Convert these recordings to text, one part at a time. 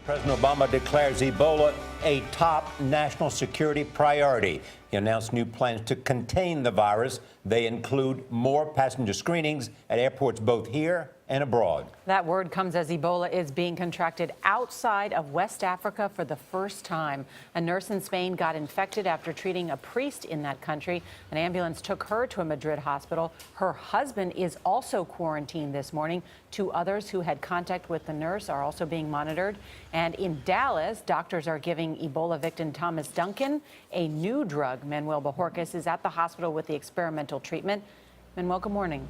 President Obama declares Ebola a top national security priority. He announced new plans to contain the virus. They include more passenger screenings at airports both here and abroad. That word comes as Ebola is being contracted outside of West Africa for the first time. A nurse in Spain got infected after treating a priest in that country. An ambulance took her to a Madrid hospital. Her husband is also quarantined this morning. Two others who had contact with the nurse are also being monitored. And in Dallas, doctors are giving Ebola victim Thomas Duncan a new drug. Manuel Bojorquez is at the hospital with the experimental treatment. Manuel, good morning.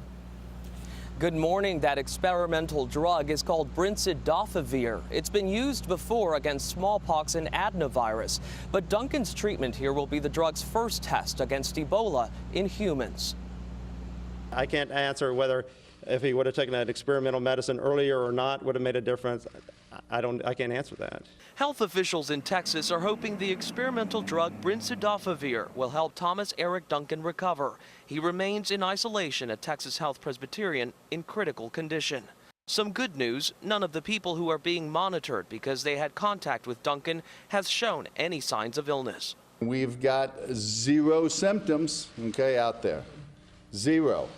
Good morning. That experimental drug is called brincidofovir. It's been used before against smallpox and adenovirus. But Duncan's treatment here will be the drug's first test against Ebola in humans. I can't answer whether if he would have taken that experimental medicine earlier or not would have made a difference. I can't answer that. Health officials in Texas are hoping the experimental drug brincidofovir will help Thomas Eric Duncan recover. He remains in isolation at Texas Health Presbyterian in critical condition. Some good news, none of the people who are being monitored because they had contact with Duncan has shown any signs of illness. We've got 0 symptoms, out there. 0.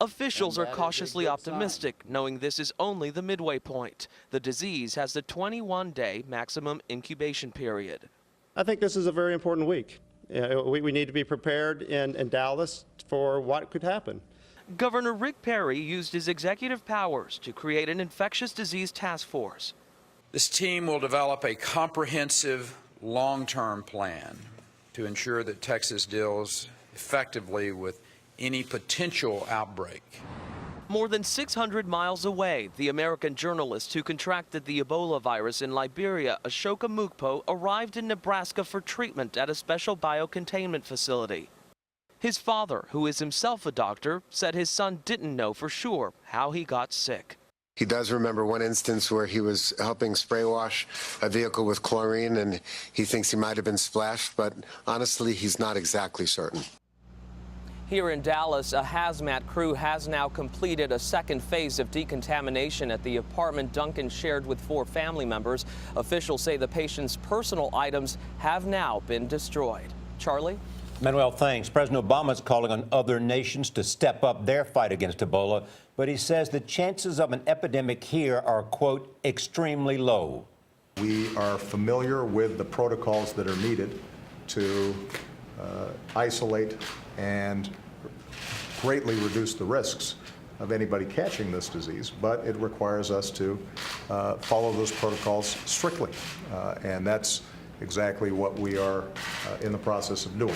Officials are cautiously optimistic, knowing this is only the midway point. The disease has a 21-day maximum incubation period. I think this is a very important week. We need to be prepared in Dallas for what could happen. Governor Rick Perry used his executive powers to create an infectious disease task force. This team will develop a comprehensive, long-term plan to ensure that Texas deals effectively with any potential outbreak. More than 600 miles away, the American journalist who contracted the Ebola virus in Liberia, Ashoka Mukpo, arrived in Nebraska for treatment at a special biocontainment facility. His father, who is himself a doctor, said his son didn't know for sure how he got sick. He does remember one instance where he was helping spray wash a vehicle with chlorine, and he thinks he might have been splashed, but honestly, he's not exactly certain. Here in Dallas, a hazmat crew has now completed a second phase of decontamination at the apartment Duncan shared with 4 family members. Officials say the patient's personal items have now been destroyed. Charlie? Manuel, thanks. President Obama is calling on other nations to step up their fight against Ebola, but he says the chances of an epidemic here are, quote, extremely low. We are familiar with the protocols that are needed to isolate and greatly reduce the risks of anybody catching this disease, but it requires us to follow those protocols strictly, and that's exactly what we are in the process of doing.